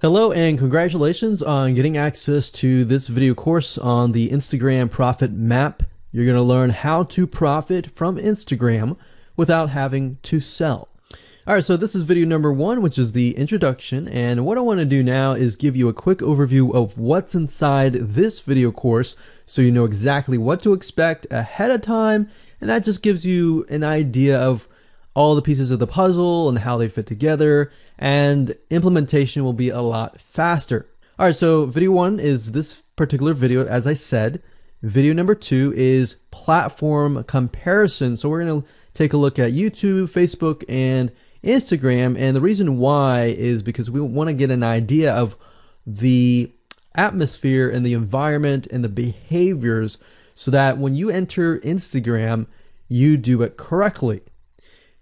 Hello and congratulations on getting access to this video course on the Instagram Profit Map. You're going to learn how to profit from Instagram without having to sell. All right, so this is video number 1, which is the introduction. And what I want to do now is give you a quick overview of what's inside this video course so you know exactly what to expect ahead of time. And that just gives you an idea of all the pieces of the puzzle and how they fit together, and implementation will be a lot faster. All right, so video 1 is this particular video, as I said. Video number 2 is platform comparison. So we're going to take a look at YouTube, Facebook, and Instagram. And the reason why is because we want to get an idea of the atmosphere and the environment and the behaviors so that when you enter Instagram, you do it correctly.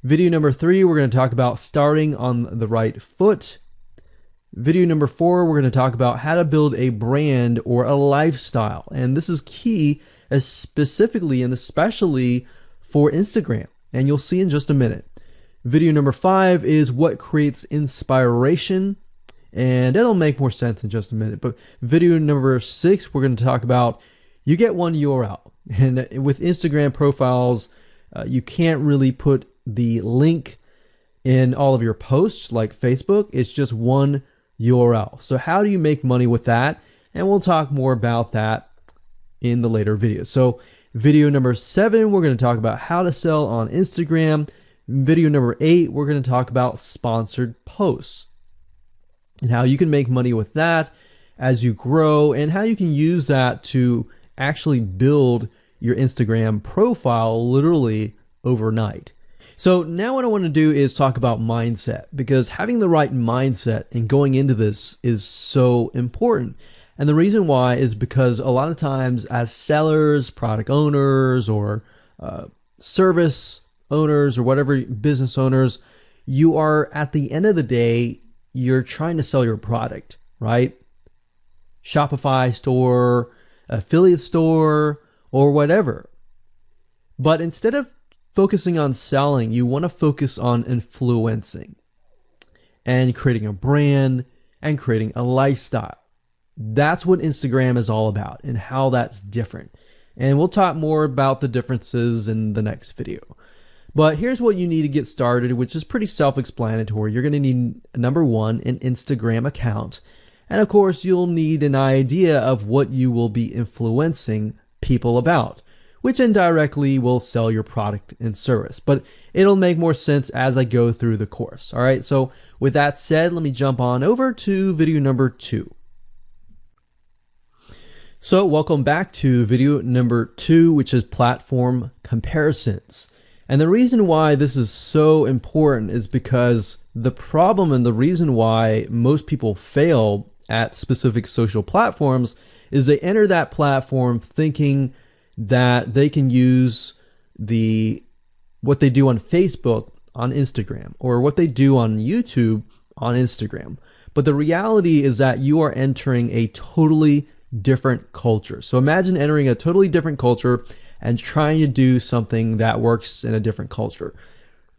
Video number 3, we're going to talk about starting on the right foot. Video number 4, we're going to talk about how to build a brand or a lifestyle. And this is key, as specifically and especially for Instagram. And you'll see in just a minute. Video number 5 is what creates inspiration. And it'll make more sense in just a minute. But video number 6, we're going to talk about you get one URL. And with Instagram profiles, you can't really put the link in all of your posts like Facebook. It's just one URL. So how do you make money with that? And we'll talk more about that in the later videos. So video number 7, we're going to talk about how to sell on Instagram. Video number 8, we're going to talk about sponsored posts and how you can make money with that as you grow, and how you can use that to actually build your Instagram profile literally overnight. So now what I want to do is talk about mindset, because having the right mindset and going into this is so important. And the reason why is because a lot of times as sellers, product owners, or service owners, or whatever, business owners, you are, at the end of the day, you're trying to sell your product, right? Shopify store, affiliate store, or whatever. But instead of focusing on selling, you want to focus on influencing and creating a brand and creating a lifestyle. That's what Instagram is all about and how that's different. And we'll talk more about the differences in the next video. But here's what you need to get started, which is pretty self-explanatory. You're going to need, number 1, an Instagram account. And of course, you'll need an idea of what you will be influencing people about, which indirectly will sell your product and service. But it'll make more sense as I go through the course. All right, so with that said, let me jump on over to video number 2. So welcome back to video number 2, which is platform comparisons. And the reason why this is so important is because the problem and the reason why most people fail at specific social platforms is they enter that platform thinking that they can use what they do on Facebook on Instagram, or what they do on YouTube on Instagram. But the reality is that you are entering a totally different culture. So imagine entering a totally different culture and trying to do something that works in a different culture.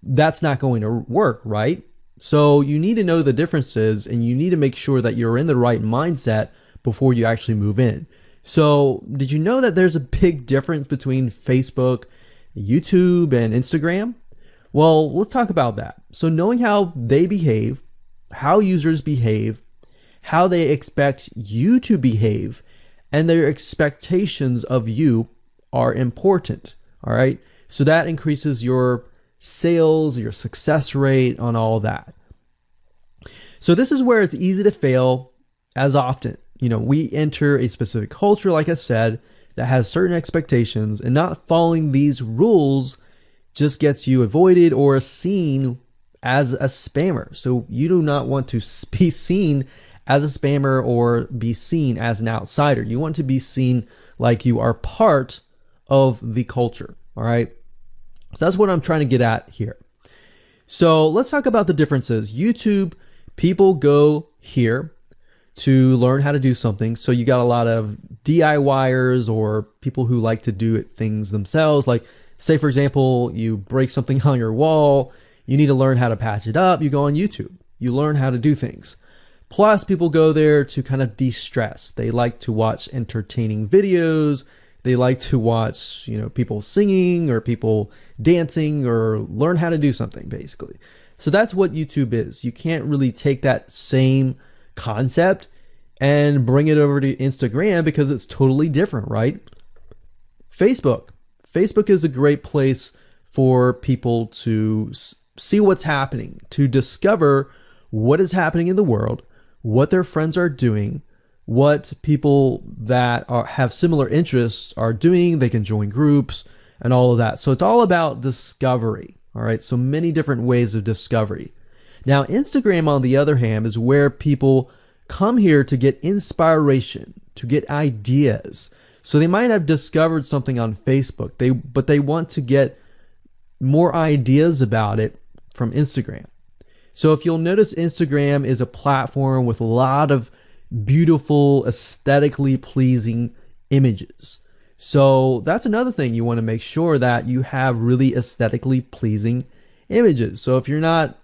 That's not going to work, right? So you need to know the differences, and you need to make sure that you're in the right mindset before you actually move in. So did you know that there's a big difference between Facebook, YouTube, and Instagram? Well, let's talk about that. So knowing how they behave, how users behave, how they expect you to behave, and their expectations of you are important. All right. So that increases your sales, your success rate on all that. So this is where it's easy to fail as often. You know, we enter a specific culture, like I said, that has certain expectations, and not following these rules just gets you avoided or seen as a spammer. So you do not want to be seen as a spammer or be seen as an outsider. You want to be seen like you are part of the culture. All right. So that's what I'm trying to get at here. So let's talk about the differences. YouTube, people go here to learn how to do something. So you got a lot of DIYers, or people who like to do things themselves. Like, say, for example, you break something on your wall, you need to learn how to patch it up. You go on YouTube, you learn how to do things. Plus, people go there to kind of de-stress. They like to watch entertaining videos. They like to watch, people singing or people dancing or learn how to do something, basically. So that's what YouTube is. You can't really take that same concept and bring it over to Instagram because it's totally different, right? Facebook. Facebook is a great place for people to see what's happening, to discover what is happening in the world, what their friends are doing, what people that have similar interests are doing. They can join groups and all of that. So it's all about discovery. All right. So many different ways of discovery. Now, Instagram, on the other hand, is where people come here to get inspiration, to get ideas. So they might have discovered something on Facebook, but they want to get more ideas about it from Instagram. So if you'll notice, Instagram is a platform with a lot of beautiful, aesthetically pleasing images. So that's another thing. You want to make sure that you have really aesthetically pleasing images. So if you're not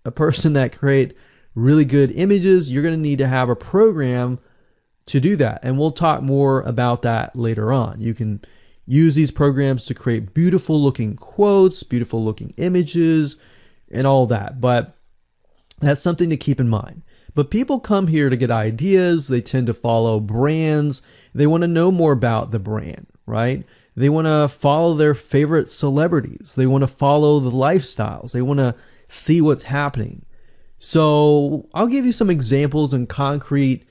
a person that create really good images, you're going to need to have a program to do that. And we'll talk more about that later on. You can use these programs to create beautiful looking quotes, beautiful looking images, and all that. But that's something to keep in mind. But people come here to get ideas. They tend to follow brands. They want to know more about the brand, right? They want to follow their favorite celebrities. They want to follow the lifestyles. They want to see what's happening. So I'll give you some examples and concrete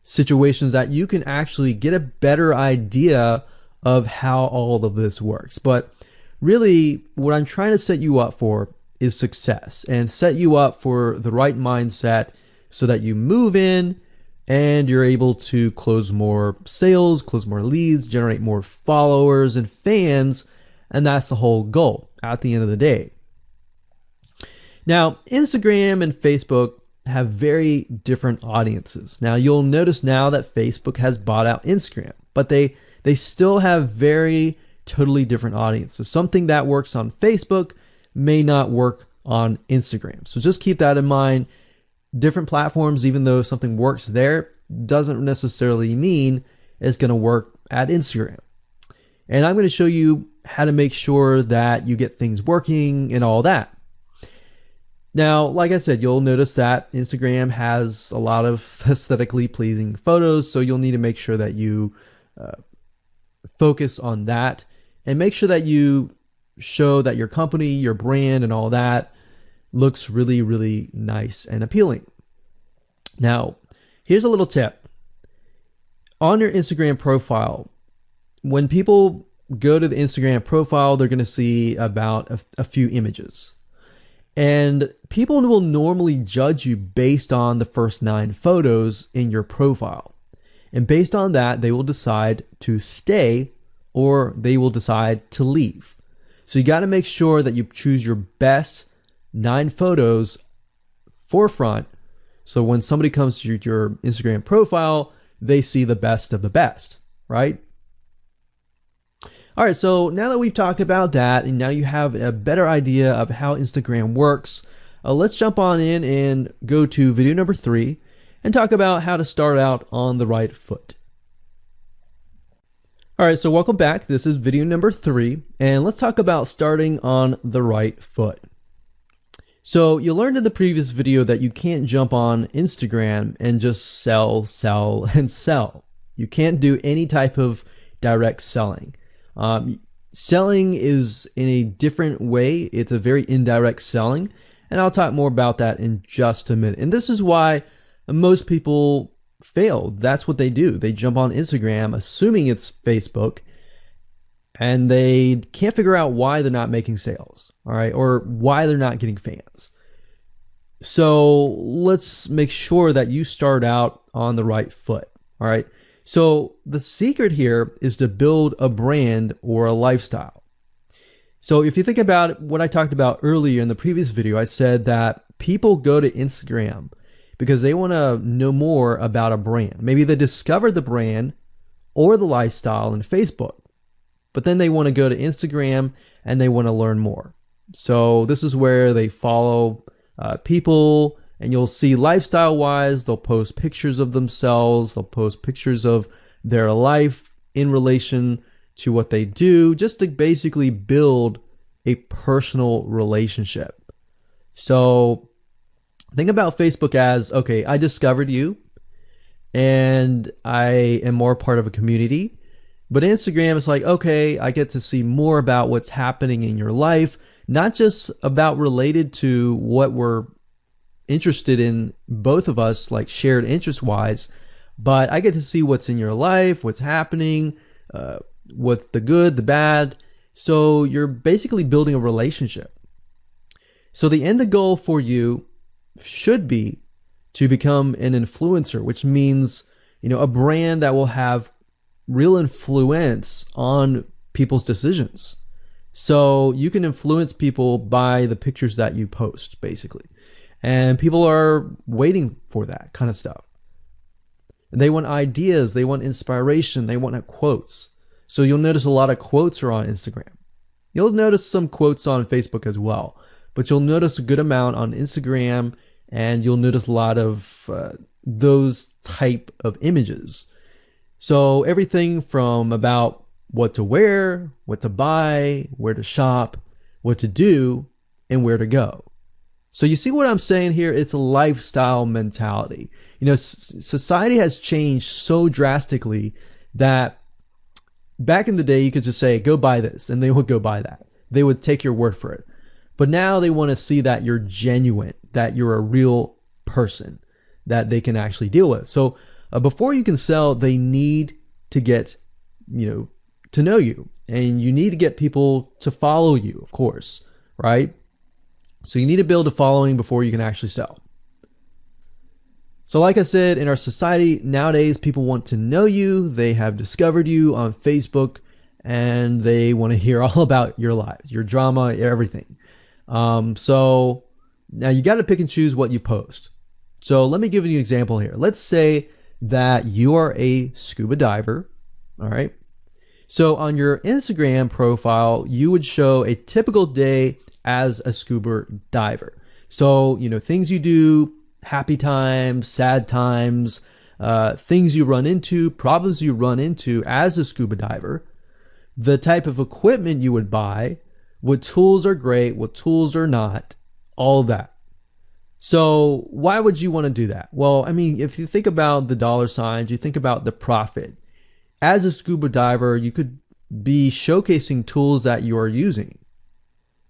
situations that you can actually get a better idea of how all of this works. But really, what I'm trying to set you up for is success, and set you up for the right mindset so that you move in and you're able to close more sales, close more leads, generate more followers and fans. And that's the whole goal at the end of the day. Now, Instagram and Facebook have very different audiences. Now, you'll notice now that Facebook has bought out Instagram, but they still have very totally different audiences. Something that works on Facebook may not work on Instagram. So just keep that in mind. Different platforms, even though something works there, doesn't necessarily mean it's going to work at Instagram. And I'm going to show you how to make sure that you get things working and all that. Now, like I said, you'll notice that Instagram has a lot of aesthetically pleasing photos, so you'll need to make sure that you focus on that and make sure that you show that your company, your brand, and all that looks really, really nice and appealing. Now, here's a little tip. On your Instagram profile, when people go to the Instagram profile, they're going to see about a few images. And people will normally judge you based on the first 9 photos in your profile. And based on that, they will decide to stay or they will decide to leave. So you got to make sure that you choose your best 9 photos forefront. So when somebody comes to your Instagram profile, they see the best of the best, right? All right, so now that we've talked about that, and now you have a better idea of how Instagram works, let's jump on in and go to video number 3 and talk about how to start out on the right foot. All right, so welcome back. This is video number 3, and let's talk about starting on the right foot. So you learned in the previous video that you can't jump on Instagram and just sell, and sell. You can't do any type of direct selling. Selling is in a different way. It's a very indirect selling, and I'll talk more about that in just a minute. And this is why most people fail. That's what they do. They jump on Instagram assuming it's Facebook, and they can't figure out why they're not making sales, all right, or why they're not getting fans. So let's make sure that you start out on the right foot, all right? So the secret here is to build a brand or a lifestyle. So if you think about what I talked about earlier in the previous video, I said that people go to Instagram because they want to know more about a brand. Maybe they discovered the brand or the lifestyle in Facebook, but then they want to go to Instagram and they want to learn more. So this is where they follow people And you'll see lifestyle wise, they'll post pictures of themselves, they'll post pictures of their life in relation to what they do, just to basically build a personal relationship. So think about Facebook as, okay, I discovered you and I am more part of a community. But Instagram is like, okay, I get to see more about what's happening in your life, not just about related to what we're interested in, both of us, like shared interest wise, but I get to see what's in your life, what's happening, what the good, the bad. So you're basically building a relationship. So the end goal for you should be to become an influencer, which means, a brand that will have real influence on people's decisions. So you can influence people by the pictures that you post, basically. And people are waiting for that kind of stuff. They want ideas, they want inspiration, they want quotes. So you'll notice a lot of quotes are on Instagram. You'll notice some quotes on Facebook as well, but you'll notice a good amount on Instagram, and you'll notice a lot of those type of images. So everything from about what to wear, what to buy, where to shop, what to do, and where to go. So you see what I'm saying here? It's a lifestyle mentality. Society has changed so drastically that back in the day, you could just say, go buy this, and they would go buy that. They would take your word for it. But now they want to see that you're genuine, that you're a real person that they can actually deal with. So before you can sell, they need to get, to know you, and you need to get people to follow you, of course, right? So you need to build a following before you can actually sell. So like I said, in our society nowadays, people want to know you. They have discovered you on Facebook, and they want to hear all about your lives, your drama, everything. So now you got to pick and choose what you post. So let me give you an example here. Let's say that you are a scuba diver. All right. So on your Instagram profile, you would show a typical day as a scuba diver. So, things you do, happy times, sad times, things you run into, problems you run into as a scuba diver, the type of equipment you would buy, what tools are great, what tools are not, all that. So why would you want to do that? Well, if you think about the dollar signs, you think about the profit. As a scuba diver, you could be showcasing tools that you are using.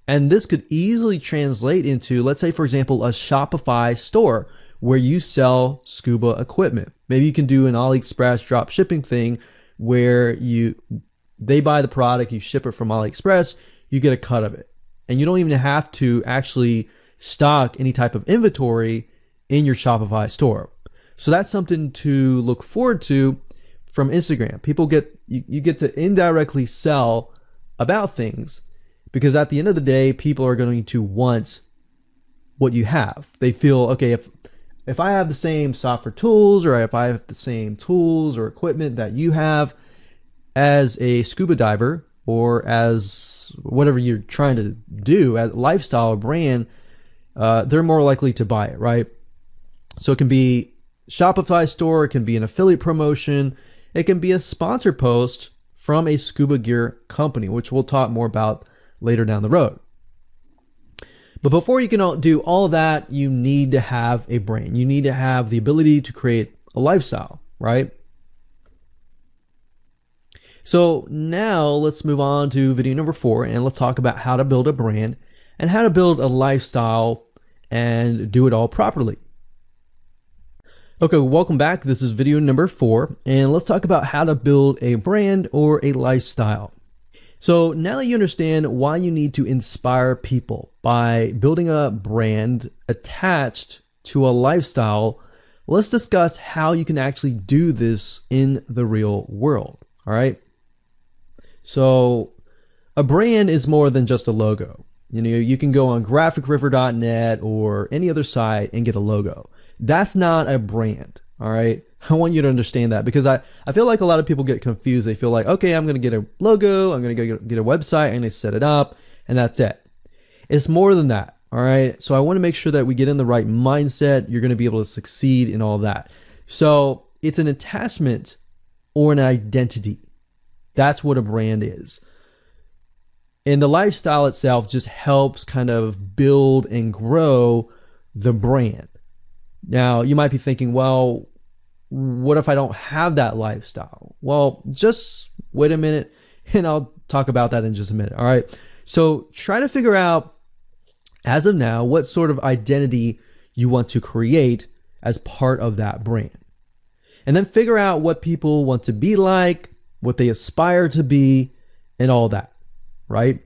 And this could easily translate into, let's say, for example, a Shopify store where you sell scuba equipment. Maybe you can do an AliExpress drop shipping thing where they buy the product, you ship it from AliExpress, you get a cut of it. And you don't even have to actually stock any type of inventory in your Shopify store. So that's something to look forward to from Instagram. You get to indirectly sell about things, because at the end of the day, people are going to want what you have. They feel, okay, if I have the same software tools, or if I have the same tools or equipment that you have as a scuba diver, or as whatever you're trying to do as a lifestyle brand, they're more likely to buy it, right? So it can be Shopify store, it can be an affiliate promotion, it can be a sponsor post from a scuba gear company, which we'll talk more about later down the road. But before you can do all of that, you need to have a brand. You need to have the ability to create a lifestyle, right? So now let's move on to video number 4, and let's talk about how to build a brand and how to build a lifestyle and do it all properly. Okay, welcome back. This is video number 4, and let's talk about how to build a brand or a lifestyle. So now that you understand why you need to inspire people by building a brand attached to a lifestyle, let's discuss how you can actually do this in the real world. All right. So a brand is more than just a logo. You can go on graphicriver.net or any other site and get a logo. That's not a brand. All right. I want you to understand that, because I feel like a lot of people get confused. They feel like, okay, I'm going to get a logo, I'm going to get a website, I'm going to set it up, and that's it. It's more than that. All right. So I want to make sure that we get in the right mindset. You're going to be able to succeed in all that. So it's an attachment or an identity. That's what a brand is. And the lifestyle itself just helps kind of build and grow the brand. Now, you might be thinking, well, what if I don't have that lifestyle? Well, just wait a minute and I'll talk about that in just a minute. All right. So try to figure out, as of now, what sort of identity you want to create as part of that brand. And then figure out what people want to be like, what they aspire to be, and all that. Right?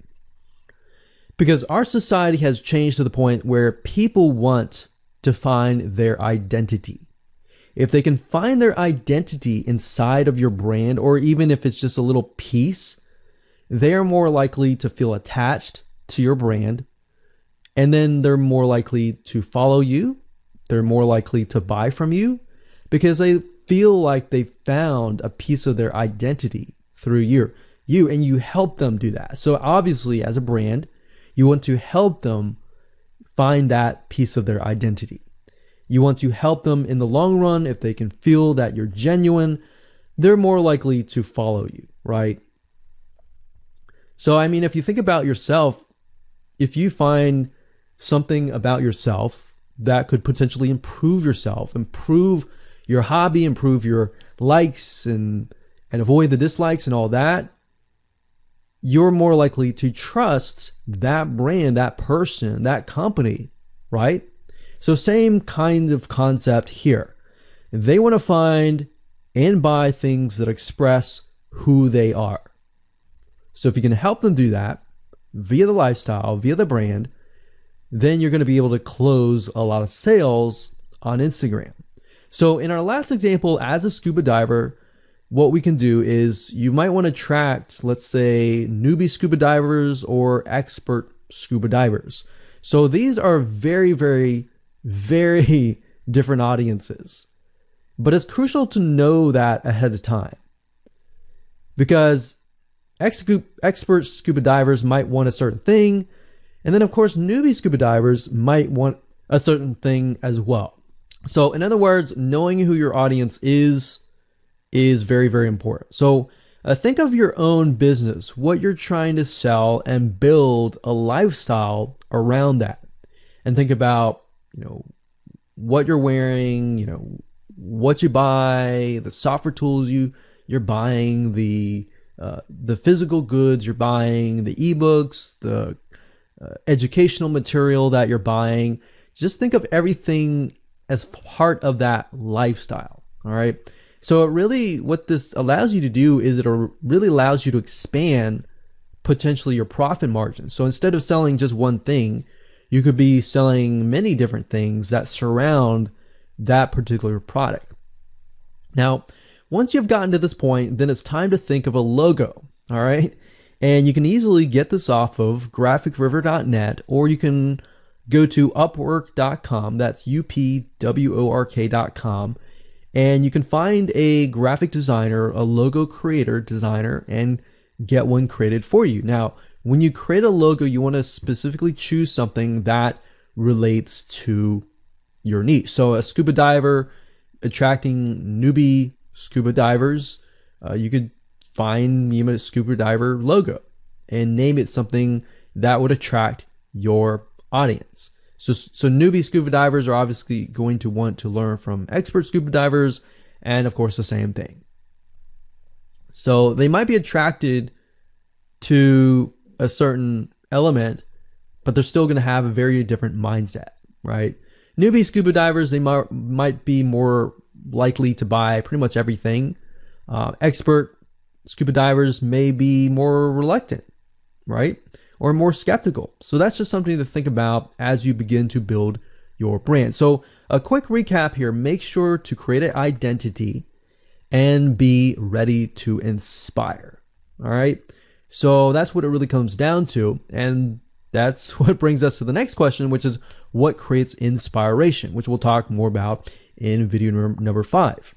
Because our society has changed to the point where people want to find their identity. If they can find their identity inside of your brand, or even if it's just a little piece, they are more likely to feel attached to your brand. And then they're more likely to follow you. They're more likely to buy from you because they feel like they found a piece of their identity through you, and you help them do that. So obviously, as a brand, you want to help them find that piece of their identity. You want to help them in the long run. If they can feel that you're genuine, they're more likely to follow you, right? So, I mean, if you think about yourself, if you find something about yourself that could potentially improve yourself, improve your hobby, improve your likes and avoid the dislikes and all that, you're more likely to trust that brand, that person, that company, right? So same kind of concept here. They want to find and buy things that express who they are. So if you can help them do that via the lifestyle, via the brand, then you're going to be able to close a lot of sales on Instagram. So in our last example, as a scuba diver, what we can do is you might want to attract, let's say, newbie scuba divers or expert scuba divers. So these are very, very, very different audiences. But it's crucial to know that ahead of time, because expert scuba divers might want a certain thing, and then of course newbie scuba divers might want a certain thing as well. So in other words, knowing who your audience is very, very important. So think of your own business, what you're trying to sell, and build a lifestyle around that. And think about, what you're wearing, what you buy, the software tools you're buying, the physical goods you're buying, the ebooks, the educational material that you're buying. Just think of everything as part of that lifestyle. All right. So what this allows you to do is it really allows you to expand potentially your profit margin. So instead of selling just one thing, you could be selling many different things that surround that particular product. Now, once you've gotten to this point, then it's time to think of a logo. All right. And you can easily get this off of graphicriver.net, or you can go to upwork.com. That's upwork.com. And you can find a graphic designer, a logo creator, designer, and get one created for you. Now, when you create a logo, you want to specifically choose something that relates to your niche. So a scuba diver attracting newbie scuba divers, you could find a scuba diver logo and name it something that would attract your audience. So newbie scuba divers are obviously going to want to learn from expert scuba divers, and of course the same thing. So they might be attracted to a certain element, but they're still going to have a very different mindset, right? Newbie scuba divers, they might be more likely to buy pretty much everything. Expert scuba divers may be more reluctant, right? Or more skeptical. So that's just something to think about as you begin to build your brand. So a quick recap here: make sure to create an identity and be ready to inspire. All right. So that's what it really comes down to. And that's what brings us to the next question, which is what creates inspiration, which we'll talk more about in video number 5.